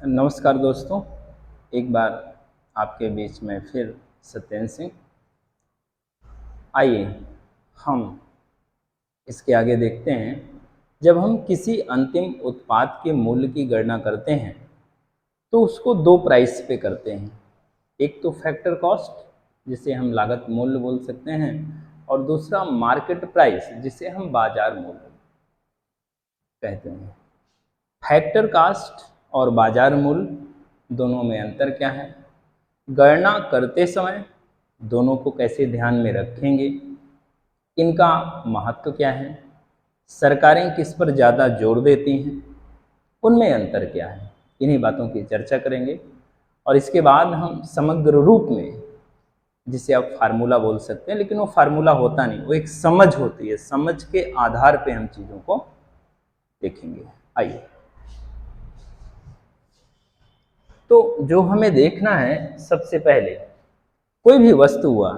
नमस्कार दोस्तों, एक बार आपके बीच में फिर सत्येंद्र सिंह। आइए हम इसके आगे देखते हैं। जब हम किसी अंतिम उत्पाद के मूल्य की गणना करते हैं तो उसको दो प्राइस पे करते हैं। एक तो फैक्टर कॉस्ट, जिसे हम लागत मूल्य बोल सकते हैं, और दूसरा मार्केट प्राइस, जिसे हम बाजार मूल्य कहते हैं। फैक्टर कॉस्ट और बाजार मूल्य दोनों में अंतर क्या है? गणना करते समय दोनों को कैसे ध्यान में रखेंगे? इनका महत्व क्या है? सरकारें किस पर ज़्यादा जोर देती हैं? उनमें अंतर क्या है? इन्हीं बातों की चर्चा करेंगे। और इसके बाद हम समग्र रूप में, जिसे आप फार्मूला बोल सकते हैं, लेकिन वो फार्मूला होता नहीं, वो एक समझ होती है। समझ के आधार पे हम चीज़ों को देखेंगे। आइए, तो जो हमें देखना है, सबसे पहले कोई भी वस्तु हुआ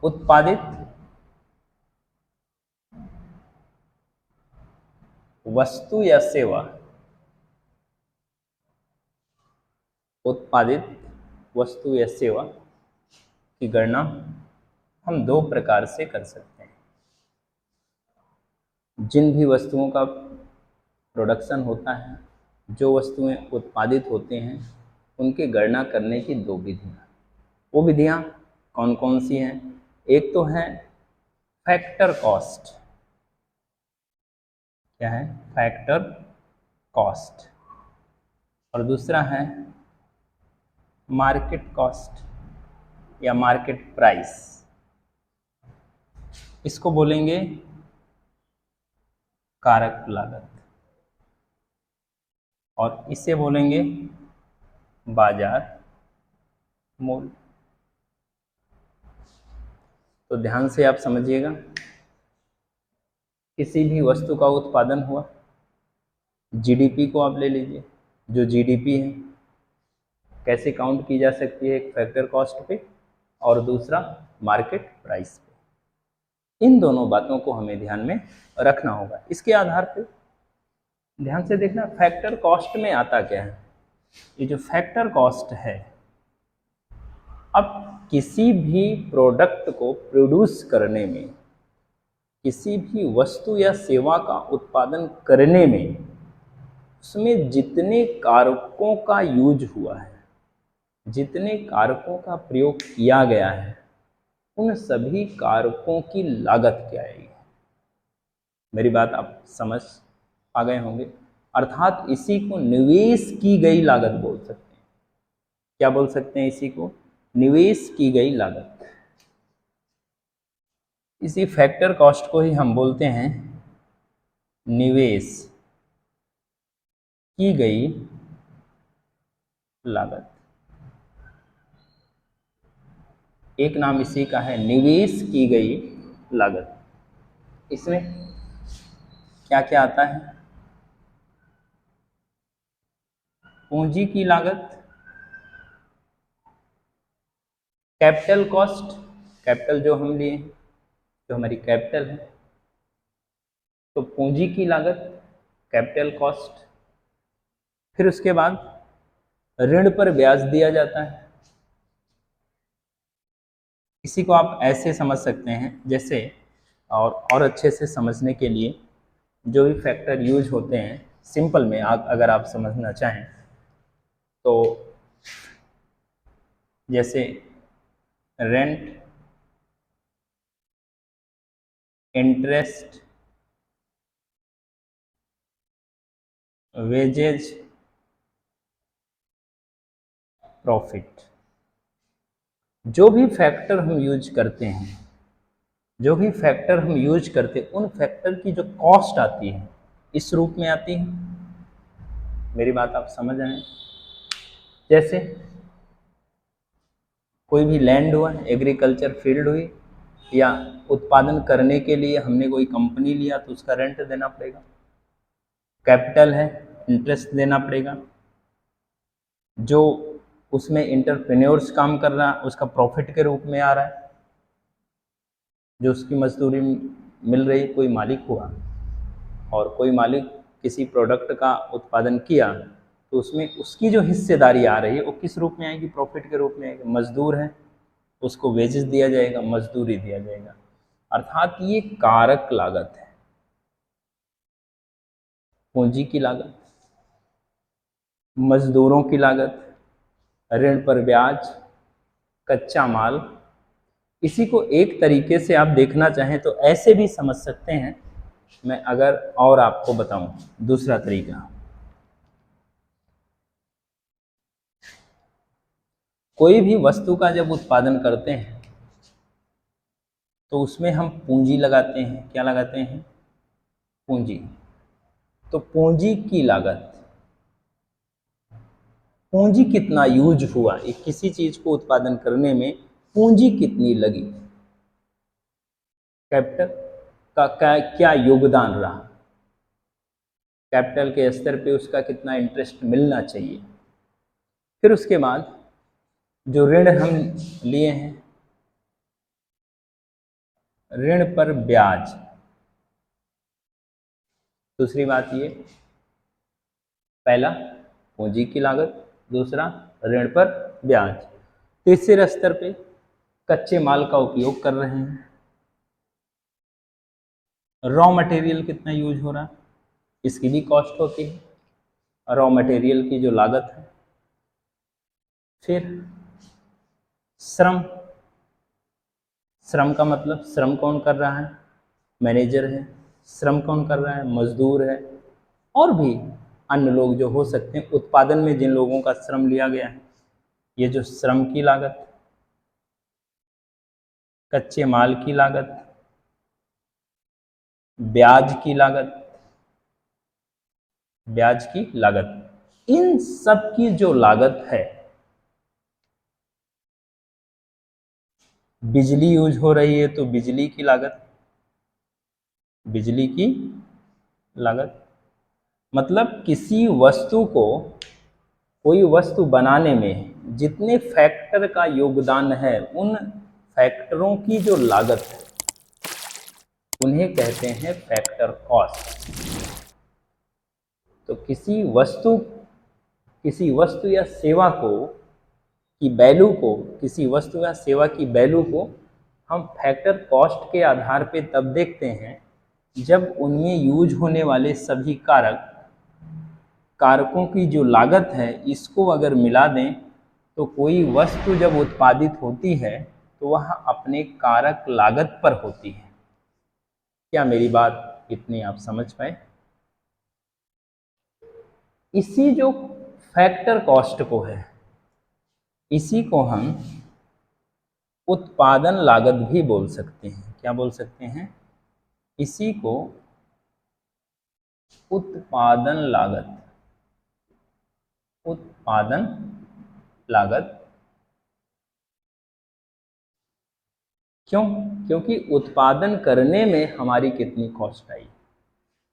उत्पादित वस्तु या सेवा, उत्पादित वस्तु या सेवा की गणना हम दो प्रकार से कर सकते हैं। जिन भी वस्तुओं का प्रोडक्शन होता है, जो वस्तुएं उत्पादित होते हैं, उनकी गणना करने की दो विधियाँ। वो विधियाँ कौन कौन सी हैं? एक तो है फैक्टर कॉस्ट। क्या है? Factor cost. और दूसरा है मार्केट कॉस्ट या मार्केट प्राइस। इसको बोलेंगे कारक लागत और इसे बोलेंगे बाजार मूल्य। तो ध्यान से आप समझिएगा। किसी भी वस्तु का उत्पादन हुआ, जीडीपी को आप ले लीजिए। जो जीडीपी है कैसे काउंट की जा सकती है? एक फैक्टर कॉस्ट पे और दूसरा मार्केट प्राइस पे। इन दोनों बातों को हमें ध्यान में रखना होगा। इसके आधार पे ध्यान से देखना, फैक्टर कॉस्ट में आता क्या है। ये जो फैक्टर कॉस्ट है, अब किसी भी प्रोडक्ट को प्रोड्यूस करने में, किसी भी वस्तु या सेवा का उत्पादन करने में, उसमें जितने कारकों का यूज हुआ है, जितने कारकों का प्रयोग किया गया है, उन सभी कारकों की लागत क्या आएगी? मेरी बात आप समझ आ गए होंगे। अर्थात इसी को निवेश की गई लागत बोल सकते हैं। क्या बोल सकते हैं? इसी को निवेश की गई लागत। इसी फैक्टर कॉस्ट को ही हम बोलते हैं निवेश की गई लागत। एक नाम इसी का है, निवेश की गई लागत। इसमें क्या क्या आता है? पूंजी की लागत, कैपिटल कॉस्ट, कैपिटल जो हम लिए, जो हमारी कैपिटल है, तो पूंजी की लागत, कैपिटल कॉस्ट। फिर उसके बाद ऋण पर ब्याज दिया जाता है। इसी को आप ऐसे समझ सकते हैं जैसे, और अच्छे से समझने के लिए जो भी फैक्टर यूज होते हैं, सिंपल में अगर आप समझना चाहें तो जैसे रेंट, इंटरेस्ट, वेजेज, प्रॉफिट। जो भी फैक्टर हम यूज करते हैं, जो भी फैक्टर हम यूज करते हैं, उन फैक्टर की जो कॉस्ट आती है, इस रूप में आती है। मेरी बात आप समझ रहे हैं? जैसे कोई भी लैंड हुआ, एग्रीकल्चर फील्ड हुई, या उत्पादन करने के लिए हमने कोई कंपनी लिया तो उसका रेंट देना पड़ेगा। कैपिटल है, इंटरेस्ट देना पड़ेगा। जो उसमें इंटरप्रेन्योर्स काम कर रहा है, उसका प्रॉफिट के रूप में आ रहा है। जो उसकी मजदूरी मिल रही, कोई मालिक हुआ, और कोई मालिक किसी प्रोडक्ट का उत्पादन किया तो उसमें उसकी जो हिस्सेदारी आ रही है वो किस रूप में आएगी, प्रॉफिट के रूप में आएगी। मजदूर है उसको वेजेस दिया जाएगा, मजदूरी दिया जाएगा, अर्थात ये कारक लागत है। पूंजी की लागत, मजदूरों की लागत, ऋण पर ब्याज, कच्चा माल। इसी को एक तरीके से आप देखना चाहें तो ऐसे भी समझ सकते हैं। मैं अगर और आपको बताऊं दूसरा तरीका, कोई भी वस्तु का जब उत्पादन करते हैं तो उसमें हम पूंजी लगाते हैं। क्या लगाते हैं? पूंजी। तो पूंजी की लागत, पूंजी कितना यूज हुआ, किसी चीज को उत्पादन करने में पूंजी कितनी लगी, कैपिटल का क्या योगदान रहा, कैपिटल के स्तर पे उसका कितना इंटरेस्ट मिलना चाहिए। फिर उसके बाद जो ऋण हम लिए हैं, ऋण पर ब्याज। दूसरी बात ये, पहला पूंजी की लागत, दूसरा ऋण पर ब्याज, तीसरे स्तर पे कच्चे माल का उपयोग कर रहे हैं, रॉ मटेरियल कितना यूज हो रहा है, इसकी भी कॉस्ट होती है, रॉ मटेरियल की जो लागत है। फिर श्रम, श्रम का मतलब श्रम कौन कर रहा है, मैनेजर है। श्रम कौन कर रहा है, मजदूर है, और भी अन्य लोग जो हो सकते हैं। उत्पादन में जिन लोगों का श्रम लिया गया है, ये जो श्रम की लागत, कच्चे माल की लागत, ब्याज की लागत, ब्याज की लागत, इन सब की जो लागत है, बिजली यूज हो रही है तो बिजली की लागत, बिजली की लागत, मतलब किसी वस्तु को, कोई वस्तु बनाने में जितने फैक्टर का योगदान है, उन फैक्टरों की जो लागत है उन्हें कहते हैं फैक्टर कॉस्ट। तो किसी वस्तु या सेवा को की वैल्यू को, किसी वस्तु या सेवा की वैल्यू को हम फैक्टर कॉस्ट के आधार पे तब देखते हैं जब उनमें यूज होने वाले सभी कारकों की जो लागत है, इसको अगर मिला दें तो कोई वस्तु जब उत्पादित होती है तो वह अपने कारक लागत पर होती है। क्या मेरी बात इतनी आप समझ पाए? इसी जो फैक्टर कॉस्ट को है, इसी को हम उत्पादन लागत भी बोल सकते हैं। क्या बोल सकते हैं? इसी को उत्पादन लागत, उत्पादन लागत। क्यों? क्योंकि उत्पादन करने में हमारी कितनी कॉस्ट आई,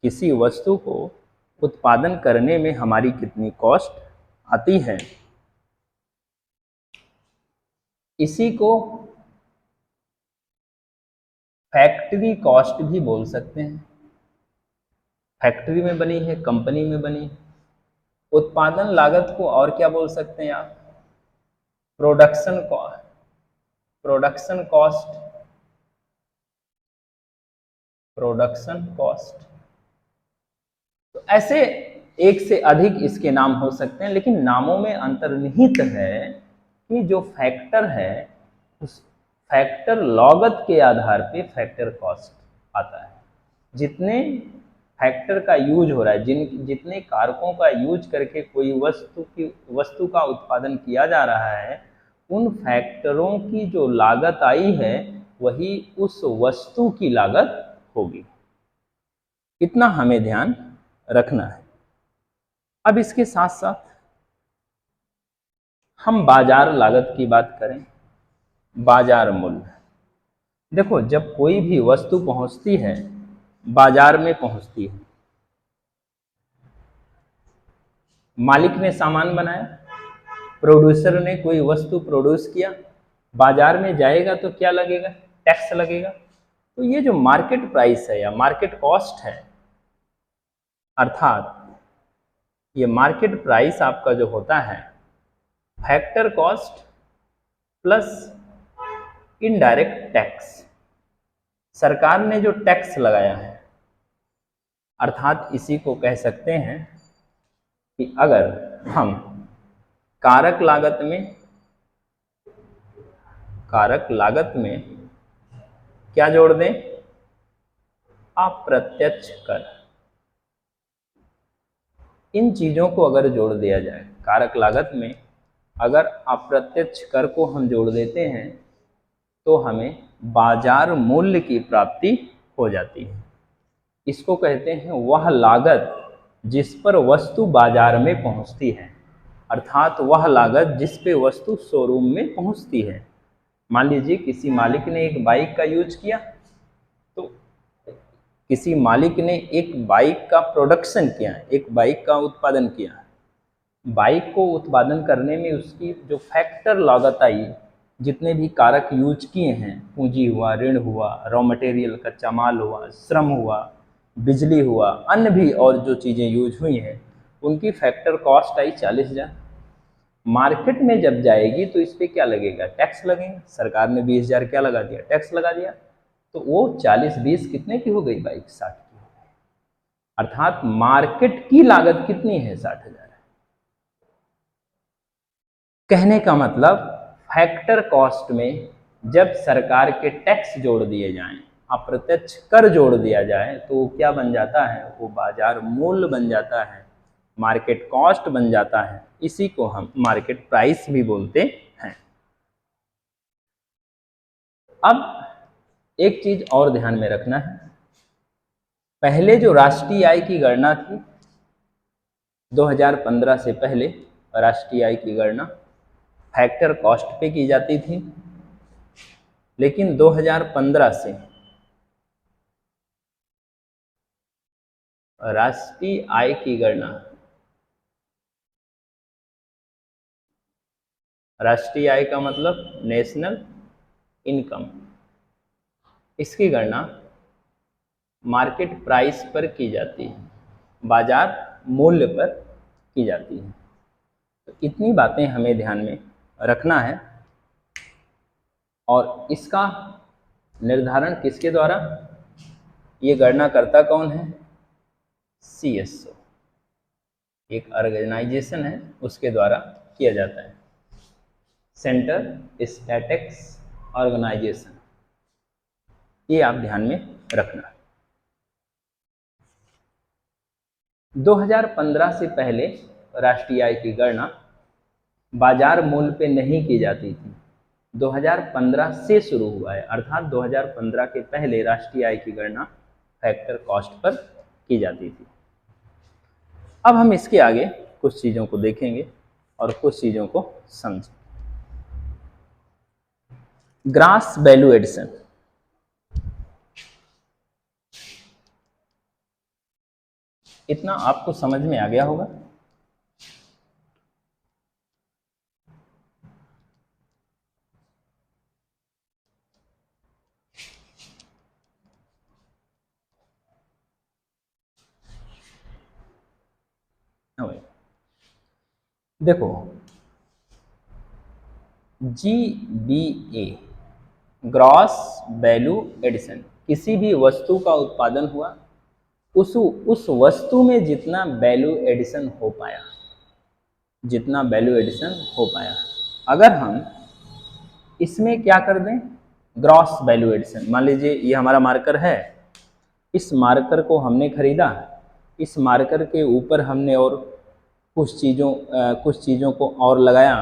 किसी वस्तु को उत्पादन करने में हमारी कितनी कॉस्ट आती है, इसी को फैक्ट्री कॉस्ट भी बोल सकते हैं। फैक्ट्री में बनी है, कंपनी में बनी है। उत्पादन लागत को और क्या बोल सकते हैं आप? Production cost, production cost, production cost. तो ऐसे एक से अधिक इसके नाम हो सकते हैं, लेकिन नामों में अंतर्निहित है कि जो फैक्टर है उस फैक्टर लागत के आधार पे फैक्टर कॉस्ट आता है। जितने फैक्टर का यूज हो रहा है, जितने कारकों का यूज करके कोई वस्तु का उत्पादन किया जा रहा है, उन फैक्टरों की जो लागत आई है वही उस वस्तु की लागत होगी। इतना हमें ध्यान रखना है। अब इसके साथ साथ हम बाजार लागत की बात करें। बाजार मूल्य, देखो जब कोई भी वस्तु पहुंचती है, बाजार में पहुंचती है, मालिक ने सामान बनाया, प्रोड्यूसर ने कोई वस्तु प्रोड्यूस किया, बाजार में जाएगा तो क्या लगेगा? टैक्स लगेगा। तो ये जो मार्केट प्राइस है या मार्केट कॉस्ट है, अर्थात ये मार्केट प्राइस आपका जो होता है factor cost plus indirect tax, सरकार ने जो टैक्स लगाया है, अर्थात इसी को कह सकते हैं कि अगर हम कारक लागत में क्या जोड़ दें, अप्रत्यक्ष कर, इन चीजों को अगर जोड़ दिया जाए, कारक लागत में अगर अप्रत्यक्ष कर को हम जोड़ देते हैं तो हमें बाजार मूल्य की प्राप्ति हो जाती है। इसको कहते हैं वह लागत जिस पर वस्तु बाजार में पहुंचती है, अर्थात वह लागत जिस पे वस्तु शोरूम में पहुंचती है। मान लीजिए किसी मालिक ने एक बाइक का यूज किया, तो किसी मालिक ने एक बाइक का प्रोडक्शन किया, एक बाइक का उत्पादन किया, बाइक को उत्पादन करने में उसकी जो फैक्टर लागत आई, जितने भी कारक यूज किए हैं, पूंजी हुआ, ऋण हुआ, रॉ मटेरियल कच्चा माल हुआ, श्रम हुआ, बिजली हुआ, अन्य भी और जो चीज़ें यूज हुई हैं, उनकी फैक्टर कॉस्ट आई 40,000। मार्केट में जब जाएगी तो इस पर क्या लगेगा, टैक्स लगेगा। सरकार ने 20,000 क्या लगा दिया, टैक्स लगा दिया, तो वो 40-20 कितने की हो गई, बाइक 60 की हो गई। अर्थात मार्केट की लागत कितनी है, 60,000। कहने का मतलब फैक्टर कॉस्ट में जब सरकार के टैक्स जोड़ दिए जाएं, अप्रत्यक्ष कर जोड़ दिया जाए, तो वो क्या बन जाता है, वो बाजार मूल्य बन जाता है, मार्केट कॉस्ट बन जाता है। इसी को हम मार्केट प्राइस भी बोलते हैं। अब एक चीज और ध्यान में रखना है, पहले जो राष्ट्रीय आय की गणना थी, 2015 से पहले राष्ट्रीय आय की गणना फैक्टर कॉस्ट पे की जाती थी, लेकिन 2015 से राष्ट्रीय आय की गणना, राष्ट्रीय आय का मतलब नेशनल इनकम, इसकी गणना मार्केट प्राइस पर की जाती है, बाजार मूल्य पर की जाती है। तो इतनी बातें हमें ध्यान में रखना है। और इसका निर्धारण किसके द्वारा, ये गणना करता कौन है, CSO, एक ऑर्गेनाइजेशन है, उसके द्वारा किया जाता है, सेंटर स्टैटिस्टिक्स ऑर्गेनाइजेशन। ये आप ध्यान में रखना है। 2015 से पहले राष्ट्रीय आय की गणना बाजार मूल्य पे नहीं की जाती थी, 2015 से शुरू हुआ है, अर्थात 2015 के पहले राष्ट्रीय आय की गणना फैक्टर कॉस्ट पर की जाती थी। अब हम इसके आगे कुछ चीज़ों को देखेंगे और कुछ चीज़ों को समझेंगे। ग्रॉस वैल्यू एडिशन, इतना आपको समझ में आ गया होगा। देखो, GVA ग्रॉस वैल्यू एडिशन, किसी भी वस्तु का उत्पादन हुआ, उस वस्तु में जितना वैल्यू एडिशन हो पाया, जितना वैल्यू एडिशन हो पाया, अगर हम इसमें क्या कर दें, ग्रॉस वैल्यू एडिशन। मान लीजिए ये हमारा मार्कर है, इस मार्कर को हमने खरीदा, इस मार्कर के ऊपर हमने और कुछ चीज़ों को और लगाया,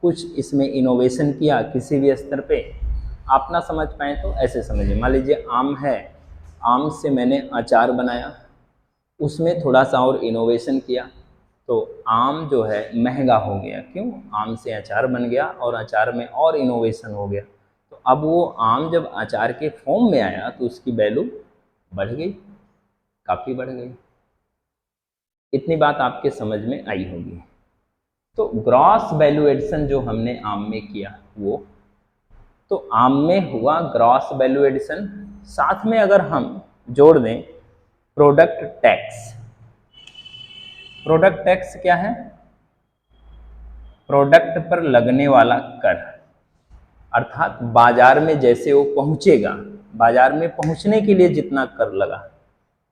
कुछ इसमें इनोवेशन किया किसी भी स्तर पे। आप ना समझ पाए तो ऐसे समझिए, मान लीजिए आम है, आम से मैंने अचार बनाया, उसमें थोड़ा सा और इनोवेशन किया, तो आम जो है महंगा हो गया। क्यों, आम से अचार बन गया और अचार में और इनोवेशन हो गया, तो अब वो आम जब अचार के फॉर्म में आया तो उसकी वैल्यू बढ़ गई, काफ़ी बढ़ गई। इतनी बात आपके समझ में आई होगी। तो ग्रॉस वैल्यू एडिशन जो हमने आम में किया, वो तो आम में हुआ ग्रॉस वैल्यू एडिशन। साथ में अगर हम जोड़ दें प्रोडक्ट टैक्स, प्रोडक्ट टैक्स क्या है? प्रोडक्ट पर लगने वाला कर, अर्थात बाजार में जैसे वो पहुंचेगा, बाजार में पहुंचने के लिए जितना कर लगा,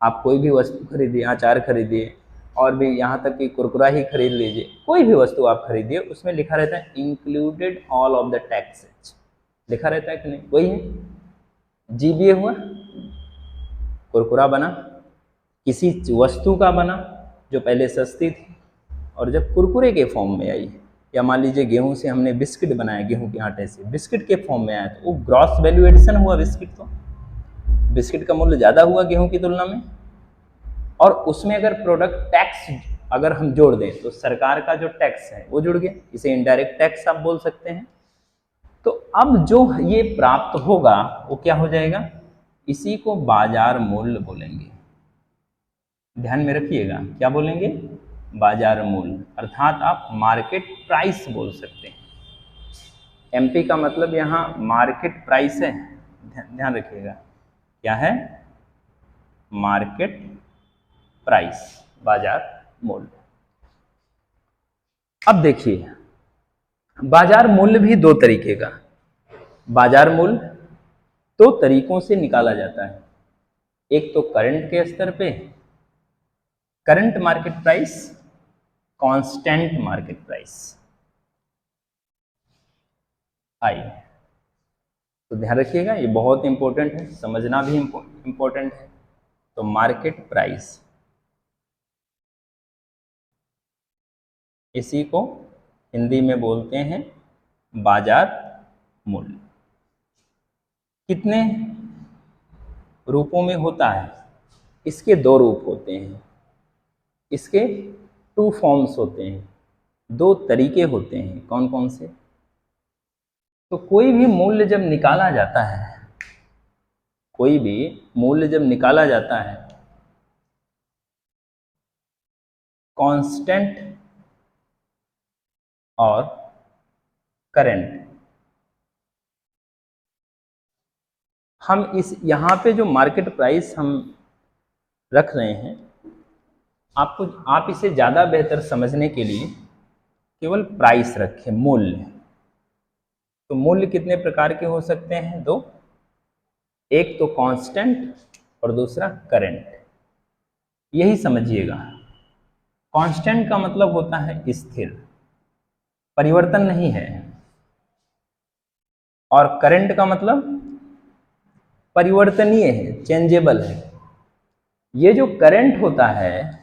आप कोई भी वस्तु खरीदिए, अचार खरीदिए और भी यहाँ तक कि कुरकुरा ही खरीद लीजिए, कोई भी वस्तु आप खरीदिए, उसमें लिखा रहता है included all of the taxes, लिखा रहता है कि नहीं? वही है। जीबीए हुआ, कुरकुरा बना, किसी वस्तु का बना जो पहले सस्ती थी और जब कुरकुरे के फॉर्म में आई, या मान लीजिए गेहूं से हमने बिस्किट बनाया, गेहूं के आटे से बिस्किट के फॉर्म में आया, तो वो ग्रॉस वैल्यू एडिशन हुआ बिस्किट, तो बिस्किट का मूल्य ज़्यादा हुआ गेहूं की तुलना में। और उसमें अगर प्रोडक्ट टैक्स अगर हम जोड़ दें तो सरकार का जो टैक्स है वो जुड़ गया, इसे इनडायरेक्ट टैक्स आप बोल सकते हैं। तो अब जो ये प्राप्त होगा वो क्या हो जाएगा? इसी को बाजार मूल्य बोलेंगे। ध्यान में रखिएगा, क्या बोलेंगे? बाजार मूल्य, अर्थात आप मार्केट प्राइस बोल सकते हैं। एमपी का मतलब यहाँ मार्केट प्राइस है, ध्यान रखिएगा, क्या है? मार्केट प्राइस, बाजार मूल्य। अब देखिए, बाजार मूल्य भी दो तरीके का, बाजार मूल्य दो तरीकों से निकाला जाता है। एक तो करंट के स्तर पे, current market price, constant market price, आई। तो ध्यान रखिएगा, ये बहुत इंपॉर्टेंट है, समझना भी इंपॉर्टेंट है। तो मार्केट प्राइस, इसी को हिंदी में बोलते हैं बाजार मूल्य। कितने रूपों में होता है? इसके दो रूप होते हैं, इसके टू फॉर्म्स होते हैं, दो तरीके होते हैं। कौन कौन से? तो कोई भी मूल्य जब निकाला जाता है, कोई भी मूल्य जब निकाला जाता है, कांस्टेंट और करंट, हम इस यहाँ पे जो मार्केट प्राइस हम रख रहे हैं, आप इसे ज़्यादा बेहतर समझने के लिए केवल प्राइस रखें, मूल्य। तो मूल्य कितने प्रकार के हो सकते हैं? दो, एक तो कांस्टेंट और दूसरा करंट। यही समझिएगा, कांस्टेंट का मतलब होता है स्थिर, परिवर्तन नहीं है, और करंट का मतलब परिवर्तनीय है, चेंजेबल है। ये जो करंट होता है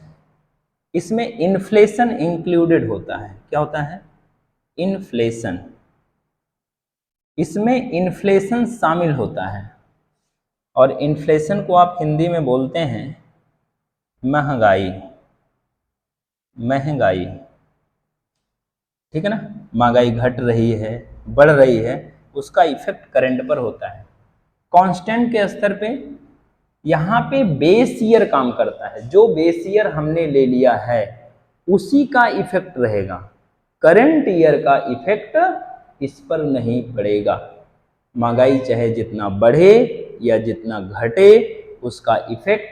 इसमें इन्फ्लेशन इंक्लूडेड होता है। क्या होता है? इन्फ्लेशन, इसमें इन्फ्लेशन शामिल होता है। और इन्फ्लेशन को आप हिंदी में बोलते हैं महंगाई, महंगाई, ठीक है ना? महंगाई घट रही है, बढ़ रही है, उसका इफेक्ट करंट पर होता है। कांस्टेंट के स्तर पे यहाँ पे बेस ईयर काम करता है, जो बेस ईयर हमने ले लिया है उसी का इफेक्ट रहेगा, करंट ईयर का इफेक्ट इस पर नहीं पड़ेगा। महंगाई चाहे जितना बढ़े या जितना घटे, उसका इफेक्ट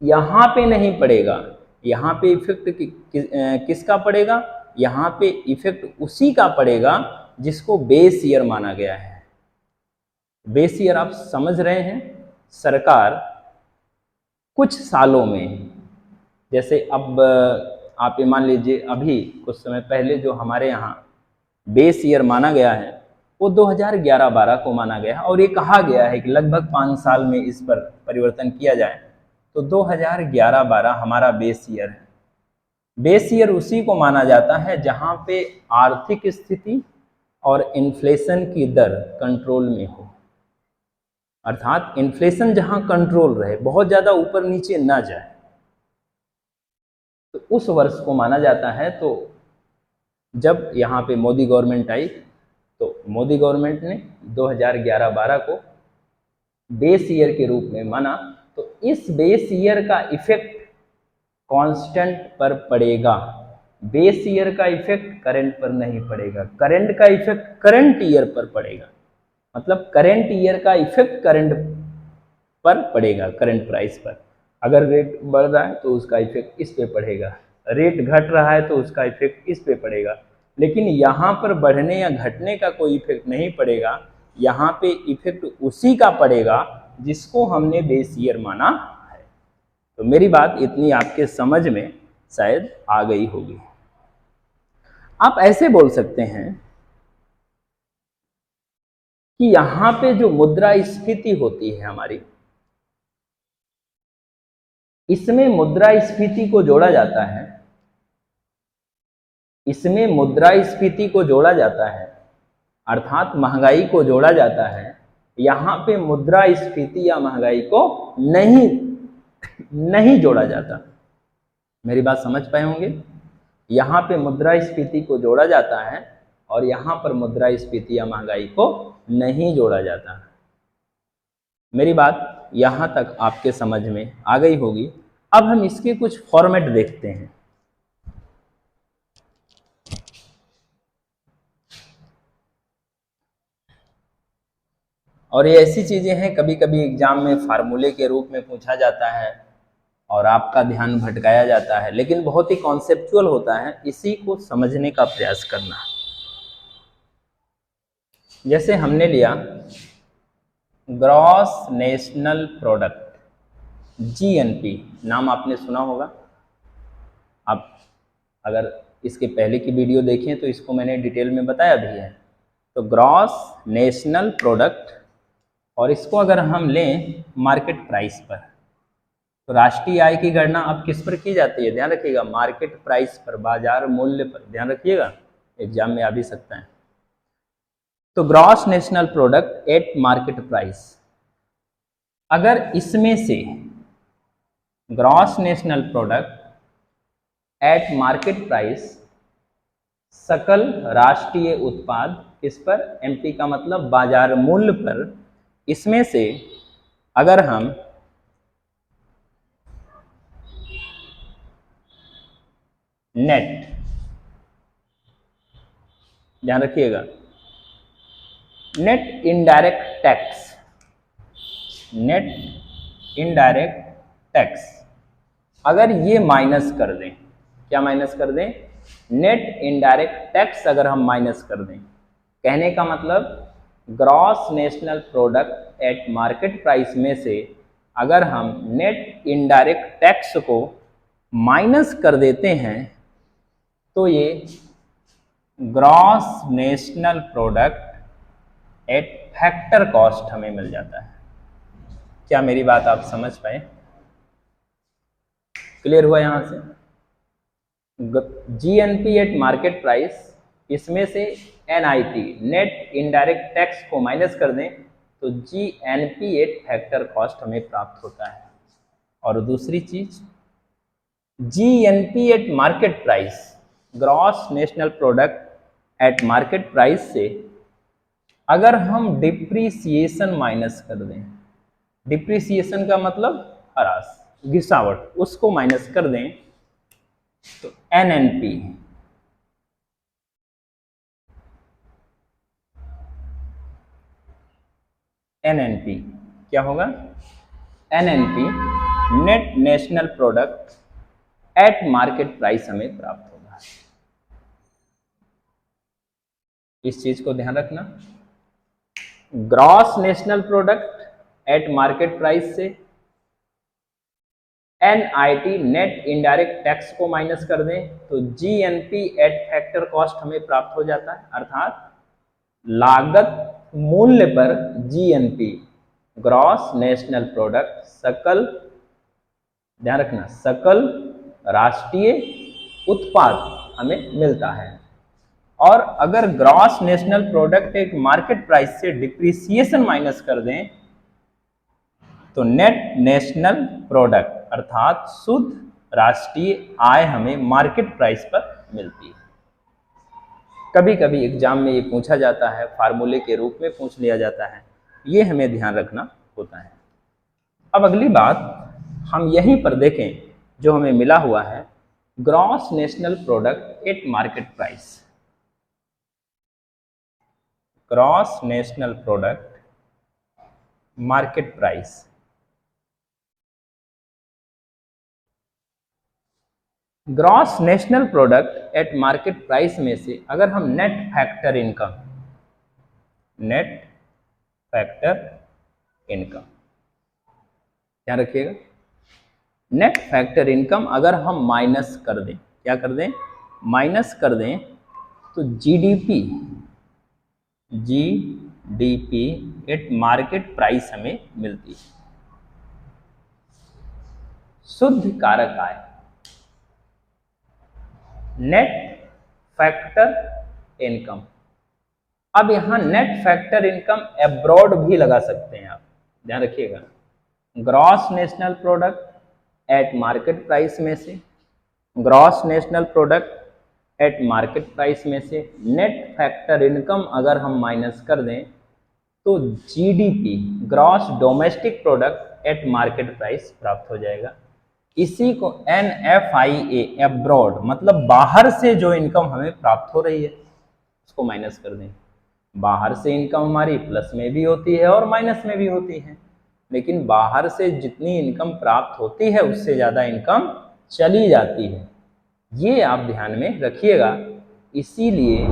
यहाँ पे नहीं पड़ेगा। यहाँ पे इफेक्ट किसका पड़ेगा? यहाँ पे इफेक्ट उसी का पड़ेगा जिसको बेस ईयर माना गया है। बेस ईयर आप समझ रहे हैं, सरकार कुछ सालों में, जैसे अब आप ये मान लीजिए अभी कुछ समय पहले जो हमारे यहाँ बेस ईयर माना गया है वो 2011-12 को माना गया है, और ये कहा गया है कि लगभग 5 साल में इस पर परिवर्तन किया जाए। तो 2011-12 हमारा बेस ईयर है। बेस ईयर उसी को माना जाता है जहाँ पे आर्थिक स्थिति और इन्फ्लेशन की दर कंट्रोल में हो, अर्थात इन्फ्लेशन जहाँ कंट्रोल रहे, बहुत ज़्यादा ऊपर नीचे ना जाए, तो उस वर्ष को माना जाता है। तो जब यहाँ पे मोदी गवर्नमेंट आई तो मोदी गवर्नमेंट ने 2011-12 को बेस ईयर के रूप में माना। तो इस बेस ईयर का इफेक्ट कांस्टेंट पर पड़ेगा, बेस ईयर का इफेक्ट करंट पर नहीं पड़ेगा, करंट का इफेक्ट करंट ईयर पर पड़ेगा। मतलब करंट ईयर का इफेक्ट करंट पर पड़ेगा, करंट प्राइस पर। अगर रेट बढ़ रहा है तो उसका इफेक्ट इस पे पड़ेगा, रेट घट रहा है तो उसका इफेक्ट इस पे पड़ेगा, लेकिन यहाँ पर बढ़ने या घटने का कोई इफेक्ट नहीं पड़ेगा। यहाँ पे इफेक्ट उसी का पड़ेगा जिसको हमने बेस ईयर माना है। तो मेरी बात इतनी आपके समझ में शायद आ गई होगी। आप ऐसे बोल सकते हैं कि यहाँ पे जो मुद्रास्फीति होती है हमारी, इसमें मुद्रास्फीति को जोड़ा जाता है, इसमें मुद्रास्फीति को जोड़ा जाता है, अर्थात महंगाई को जोड़ा जाता है। यहाँ पे मुद्रास्फीति या महंगाई को नहीं जोड़ा जाता। मेरी बात समझ पाए होंगे? यहाँ पे मुद्रास्फीति को जोड़ा जाता है और यहाँ पर मुद्रास्फीति या महंगाई को नहीं जोड़ा जाता। मेरी बात यहाँ तक आपके समझ में आ गई होगी। अब हम इसके कुछ फॉर्मेट देखते हैं। और ये ऐसी चीजें हैं कभी कभी एग्जाम में फार्मूले के रूप में पूछा जाता है और आपका ध्यान भटकाया जाता है, लेकिन बहुत ही कॉन्सेप्चुअल होता है, इसी को समझने का प्रयास करना। जैसे हमने लिया ग्रॉस नेशनल प्रोडक्ट, जीएनपी, नाम आपने सुना होगा। आप अगर इसके पहले की वीडियो देखें तो इसको मैंने डिटेल में बताया भी है। तो ग्रॉस नेशनल प्रोडक्ट, और इसको अगर हम लें मार्केट प्राइस पर, तो राष्ट्रीय आय की गणना अब किस पर की जाती है? ध्यान रखिएगा, मार्केट प्राइस पर, बाजार मूल्य पर। ध्यान रखिएगा, एग्जाम में आ भी सकता है। तो gross national product at market price, अगर इसमें से gross national product at market price, सकल राष्ट्रीय उत्पाद किस पर? एमपी का मतलब बाजार मूल्य पर, इसमें से अगर हम नेट, ध्यान रखिएगा, net indirect tax, net indirect tax, अगर ये माइनस कर दें, क्या माइनस कर दें? नेट इनडायरेक्ट टैक्स अगर हम माइनस कर दें, कहने का मतलब gross national product at market price में से अगर हम नेट इनडायरेक्ट टैक्स को माइनस कर देते हैं तो ये gross national product at factor cost हमें मिल जाता है। क्या मेरी बात आप समझ पाए? क्लियर हुआ यहां से? जीएनपी एट मार्केट प्राइस, इसमें से एनआईटी नेट इनडायरेक्ट टैक्स को माइनस कर दें तो जीएनपी एट फैक्टर कॉस्ट हमें प्राप्त होता है। और दूसरी चीज, GNP eight market price, gross national product at market price से अगर हम डिप्रीसिएशन माइनस कर दें, डिप्रीसिएशन का मतलब ह्रास, घिसावट, उसको माइनस कर दें तो एनएनपी, एनएनपी क्या होगा? NNP net national product at market price हमें प्राप्त होगा। इस चीज को ध्यान रखना, gross national product at market price से एनआईटी नेट इनडायरेक्ट टैक्स को माइनस कर दें तो जीएनपी एट फैक्टर कॉस्ट हमें प्राप्त हो जाता है, अर्थात लागत मूल्य पर जीएनपी, ग्रॉस नेशनल प्रोडक्ट, सकल, ध्यान रखना, सकल राष्ट्रीय उत्पाद हमें मिलता है। और अगर ग्रॉस नेशनल प्रोडक्ट एक मार्केट प्राइस से डिप्रिसिएशन माइनस कर दें तो नेट नेशनल प्रोडक्ट अर्थात शुद्ध राष्ट्रीय आय हमें मार्केट प्राइस पर मिलती है। कभी कभी एग्जाम में ये पूछा जाता है, फार्मूले के रूप में पूछ लिया जाता है, ये हमें ध्यान रखना होता है। अब अगली बात हम यहीं पर देखें, जो हमें मिला हुआ है gross national product at market price, gross national product market price, gross national product at market price में से अगर हम नेट फैक्टर इनकम ध्यान रखिएगा, नेट फैक्टर इनकम अगर हम माइनस कर दें, क्या कर दें, माइनस कर दें, तो जीडीपी एट मार्केट प्राइस हमें मिलती है। शुद्ध कारक आय, नेट फैक्टर इनकम। अब यहां नेट फैक्टर इनकम एब्रॉड भी लगा सकते हैं आप, ध्यान रखिएगा। Gross national product at market price में से, gross national product at market price में से नेट फैक्टर इनकम अगर हम माइनस कर दें तो GDP gross domestic product at market price प्राप्त हो जाएगा। इसी को NFIA एब्रॉड मतलब बाहर से जो इनकम हमें प्राप्त हो रही है उसको माइनस कर दें। बाहर से इनकम हमारी प्लस में भी होती है और माइनस में भी होती है, लेकिन बाहर से जितनी इनकम प्राप्त होती है उससे ज़्यादा इनकम चली जाती है, ये आप ध्यान में रखिएगा। इसीलिए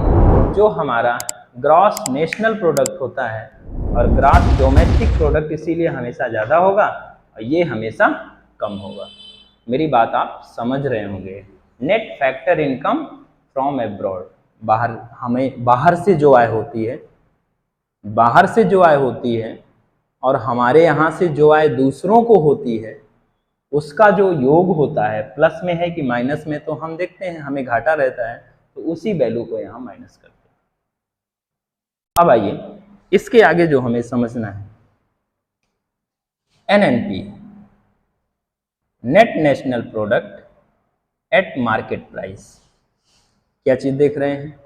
जो हमारा ग्रॉस नेशनल प्रोडक्ट होता है और ग्रॉस डोमेस्टिक प्रोडक्ट इसीलिए हमेशा ज़्यादा होगा और ये हमेशा कम होगा। मेरी बात आप समझ रहे होंगे। Net factor income from abroad, बाहर हमें बाहर से जो आय होती है, बाहर से जो आय होती है और हमारे यहाँ से जो आय दूसरों को होती है उसका जो योग होता है, प्लस में है कि माइनस में, तो हम देखते हैं हमें घाटा रहता है तो उसी वैल्यू को यहाँ माइनस करते हैं। अब आइए इसके आगे जो हमें समझना है, NNP net national product at market price. क्या चीज देख रहे हैं,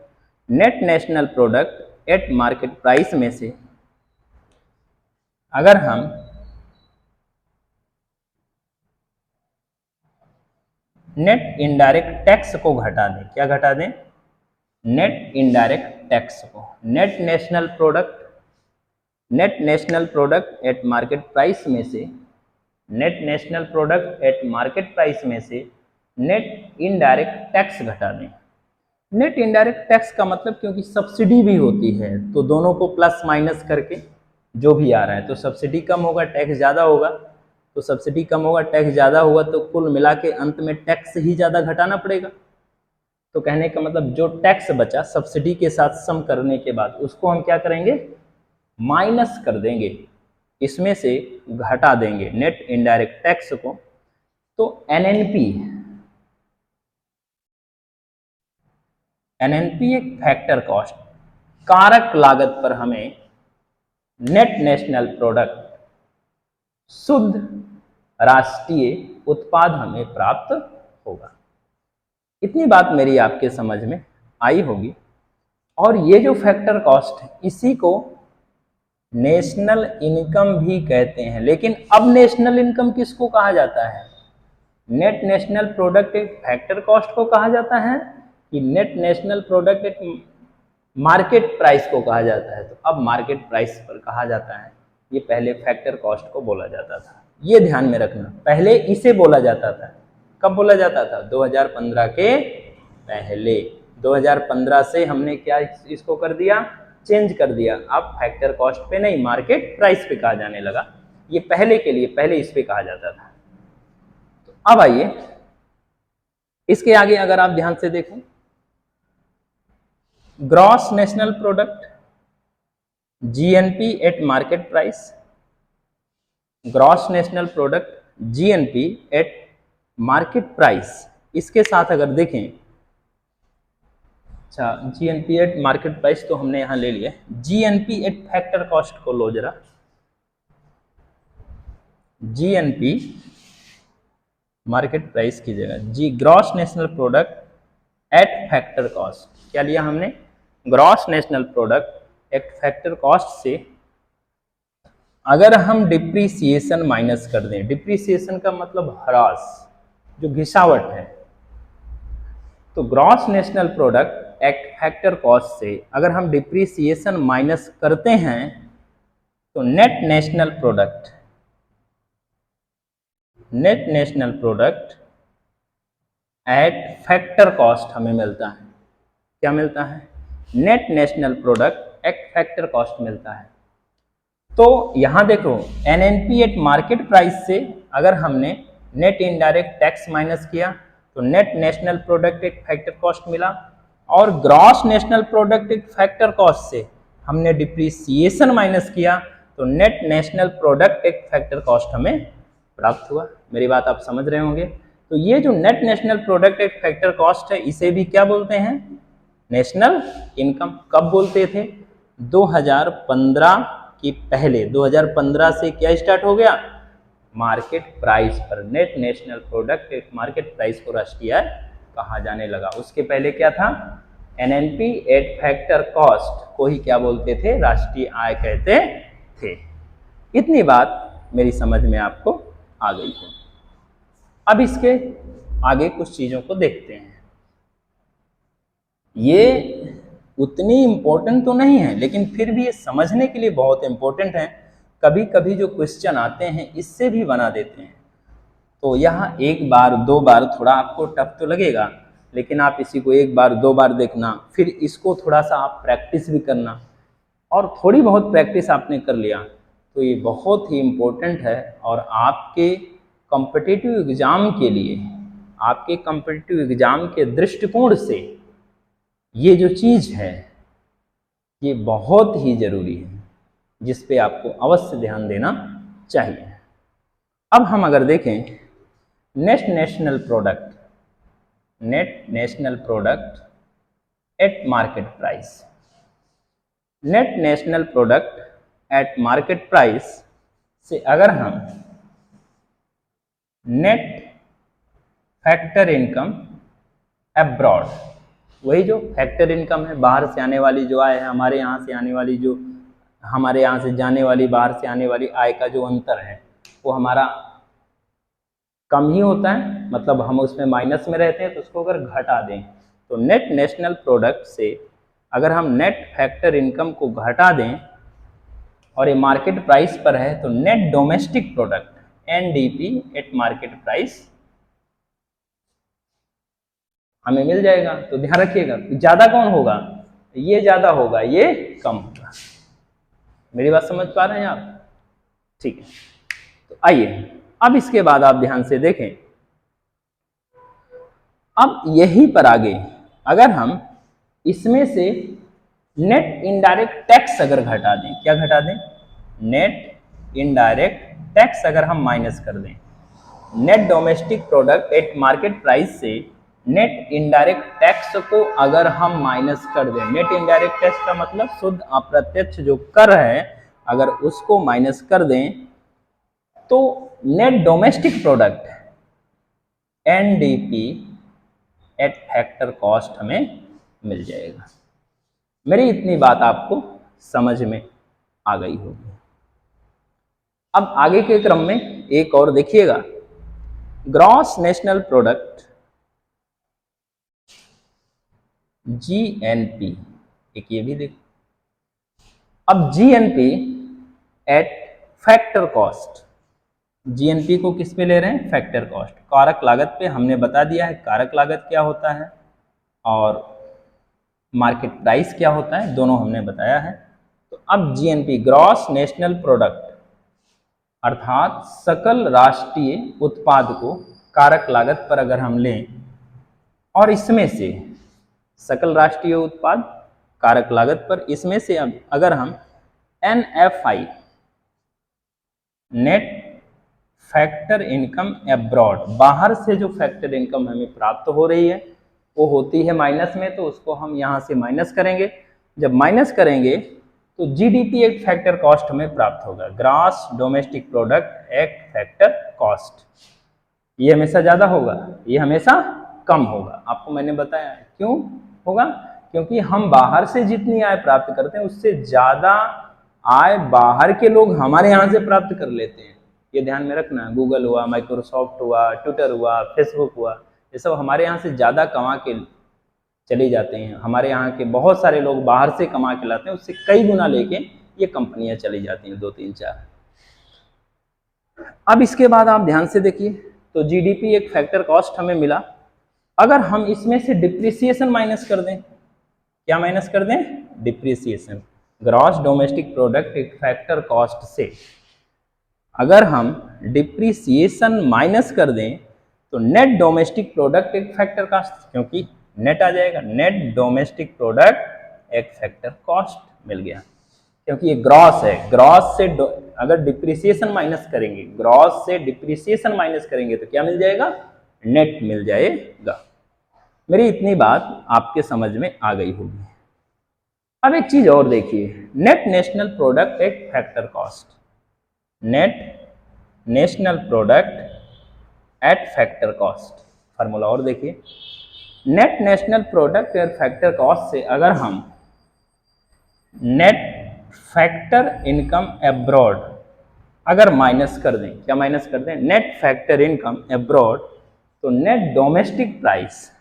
net national product at market price में से अगर हम नेट इनडायरेक्ट टैक्स को घटा दें, क्या घटा दें, नेट इनडायरेक्ट टैक्स को, net national product at market price में से, net national product at market price में से नेट इनडायरेक्ट टैक्स घटा दें। नेट इनडायरेक्ट टैक्स का मतलब, क्योंकि सब्सिडी भी होती है तो दोनों को प्लस माइनस करके जो भी आ रहा है, तो सब्सिडी कम होगा टैक्स ज़्यादा होगा, तो सब्सिडी कम होगा टैक्स ज़्यादा होगा, तो कुल मिला के अंत में टैक्स ही ज़्यादा घटाना पड़ेगा। तो कहने का मतलब जो टैक्स बचा सब्सिडी के साथ सम करने के बाद उसको हम क्या करेंगे, माइनस कर देंगे, इसमें से घटा देंगे नेट इनडायरेक्ट टैक्स को। तो एनएनपी एक फैक्टर कॉस्ट, कारक लागत पर हमें नेट नेशनल प्रोडक्ट शुद्ध राष्ट्रीय उत्पाद हमें प्राप्त होगा। इतनी बात मेरी आपके समझ में आई होगी। और ये जो फैक्टर कॉस्ट है इसी को नेशनल इनकम भी कहते हैं। लेकिन अब नेशनल इनकम किसको कहा जाता है, नेट नेशनल प्रोडक्ट एक फैक्टर कॉस्ट को कहा जाता है कि नेट नेशनल प्रोडक्ट एक मार्केट प्राइस को कहा जाता है। तो अब मार्केट प्राइस पर कहा जाता है, ये पहले फैक्टर कॉस्ट को बोला जाता था, ये ध्यान में रखना। पहले इसे बोला जाता था, कब बोला जाता था, 2015 के पहले। 2015 से हमने क्या इसको कर दिया, चेंज कर दिया। अब फैक्टर कॉस्ट पे नहीं, मार्केट प्राइस पे कहा जाने लगा। ये पहले के लिए, पहले इस पे कहा जाता था। तो अब आइए इसके आगे अगर आप ध्यान से देखें, gross national product GNP eight market price, gross national product GNP eight market price, इसके साथ अगर देखें, अच्छा जीएनपी एट मार्केट प्राइस तो हमने यहां ले लिया, जीएनपी एट फैक्टर कॉस्ट को लो जरा, जीएनपी मार्केट प्राइस की जगह G gross national product at factor cost, क्या लिया हमने, gross national product at factor cost से अगर हम डिप्रीसिएशन माइनस कर दें, डिप्रीसिएशन का मतलब ह्रास, जो घिसावट है, तो gross national product at factor cost से अगर हम डिप्रीसिएशन माइनस करते हैं तो net national product at factor cost हमें मिलता है। क्या मिलता है? Net national product at factor cost मिलता है। तो यहां देखो एनएनपी एट मार्केट प्राइस से अगर हमने नेट इनडायरेक्ट टैक्स माइनस किया तो net national product at factor cost मिला, और gross national product at factor cost से हमने डिप्रिसिएशन माइनस किया तो net national product at factor cost हमें प्राप्त हुआ। मेरी बात आप समझ रहे होंगे। तो ये जो net national product at factor cost है इसे भी क्या बोलते हैं? National income. कब बोलते थे? 2015 के पहले। 2015 से क्या स्टार्ट हो गया? मार्केट प्राइस पर net national product at market price को राष्ट्रीय आय कहा जाने लगा। उसके पहले क्या था? एनएनपी एट फैक्टर कॉस्ट को ही क्या बोलते थे? राष्ट्रीय आय कहते थे। इतनी बात मेरी समझ में आपको आ गई है। अब इसके आगे कुछ चीजों को देखते हैं। ये उतनी इम्पोर्टेंट तो नहीं है लेकिन फिर भी ये समझने के लिए बहुत इम्पोर्टेंट है। कभी कभी जो क्वेश्चन आते हैं इससे भी बना देते हैं। तो यहाँ एक बार दो बार थोड़ा आपको टफ तो लगेगा, लेकिन आप इसी को एक बार दो बार देखना, फिर इसको थोड़ा सा आप प्रैक्टिस भी करना, और थोड़ी बहुत प्रैक्टिस आपने कर लिया तो ये बहुत ही इम्पोर्टेंट है। और आपके कॉम्पिटिटिव एग्ज़ाम के लिए, आपके कॉम्पिटिटिव एग्ज़ाम के दृष्टिकोण से ये जो चीज़ है ये बहुत ही ज़रूरी है, जिस पे आपको अवश्य ध्यान देना चाहिए। अब हम अगर देखें net national product at market price, net national product at market price से अगर हम नेट फैक्टर इनकम अब्रॉड, वही जो फैक्टर इनकम है बाहर से आने वाली जो आय है, हमारे यहाँ से आने वाली जो, हमारे यहाँ से जाने वाली, बाहर से आने वाली आय का जो अंतर है वो हमारा कम ही होता है, मतलब हम उसमें माइनस में रहते हैं। तो उसको अगर घटा दें तो नेट नेशनल प्रोडक्ट से अगर हम नेट फैक्टर इनकम को घटा दें और ये मार्केट प्राइस पर है तो net domestic product NDP at market price हमें मिल जाएगा। तो ध्यान रखिएगा ज्यादा कौन होगा? ये ज्यादा होगा, ये कम होगा। मेरी बात समझ पा रहे हैं आप? ठीक है, तो आइए अब इसके बाद आप ध्यान से देखें। अब यहीं पर आगे अगर हम इसमें से नेट इनडायरेक्ट टैक्स अगर घटा दें, क्या घटा दें? नेट इनडायरेक्ट टैक्स अगर हम माइनस कर दें, net domestic product at market price से नेट इनडायरेक्ट टैक्स को अगर हम माइनस कर दें, नेट इनडायरेक्ट टैक्स का मतलब शुद्ध अप्रत्यक्ष जो कर है, अगर उसको माइनस कर दें तो net domestic product NDP at factor cost हमें मिल जाएगा। मेरी इतनी बात आपको समझ में आ गई होगी। अब आगे के क्रम में एक और देखिएगा, ग्रॉस नेशनल प्रोडक्ट जीएनपी, एक ये भी देखो। अब GNP eight factor cost, GNP को किस पे ले रहे हैं? फैक्टर कॉस्ट, कारक लागत पे। हमने बता दिया है कारक लागत क्या होता है और मार्केट प्राइस क्या होता है, दोनों हमने बताया है। तो अब जीएनपी ग्रॉस नेशनल प्रोडक्ट अर्थात सकल राष्ट्रीय उत्पाद को कारक लागत पर अगर हम लें और इसमें से सकल राष्ट्रीय उत्पाद कारक लागत पर, इसमें से अगर हम NFI net factor income abroad, बाहर से जो फैक्टर इनकम हमें प्राप्त हो रही है वो होती है माइनस में, तो उसको हम यहाँ से माइनस करेंगे। जब माइनस करेंगे तो जीडीपी एट फैक्टर कॉस्ट हमें प्राप्त होगा, gross domestic product at factor cost. ये हमेशा ज़्यादा होगा, ये हमेशा कम होगा। आपको मैंने बताया क्यों होगा, क्योंकि हम बाहर से जितनी आय प्राप्त करते हैं उससे ज़्यादा आय बाहर के लोग हमारे यहाँ से प्राप्त कर लेते हैं। ये ध्यान में रखना। गूगल हुआ, माइक्रोसॉफ्ट हुआ, ट्विटर हुआ, फेसबुक हुआ, ये सब हमारे यहाँ से ज़्यादा कमा के चले जाते हैं। हमारे यहाँ के बहुत सारे लोग बाहर से कमा के लाते हैं, उससे कई गुना लेके ये कंपनियां चली जाती हैं, 2 3 4। अब इसके बाद आप ध्यान से देखिए, तो जीडीपी एक फैक्टर कॉस्ट हमें मिला। अगर हम इसमें से डिप्रिसिएशन माइनस कर दें, क्या माइनस कर दें? डिप्रिसिएशन। ग्रॉस डोमेस्टिक प्रोडक्ट एक फैक्टर कॉस्ट से अगर हम डिप्रिसिएशन माइनस कर दें तो नेट डोमेस्टिक प्रोडक्ट एक फैक्टर कॉस्ट, क्योंकि नेट आ जाएगा, नेट डोमेस्टिक प्रोडक्ट एक फैक्टर कॉस्ट मिल गया, क्योंकि ये ग्रॉस है। ग्रॉस से अगर डिप्रिसिएशन माइनस करेंगे, ग्रॉस से डिप्रिसिएशन माइनस करेंगे तो क्या मिल जाएगा? नेट मिल जाएगा। मेरी इतनी बात आपके समझ में आ गई होगी। अब एक चीज और देखिए, नेट नेशनल प्रोडक्ट एक factor cost, net national product at factor cost. Formula और देखिए, net national product at factor cost से अगर हम नेट फैक्टर इनकम एब्रॉड अगर माइनस कर दें, क्या माइनस कर दें? नेट फैक्टर इनकम एब्रॉड, तो net domestic price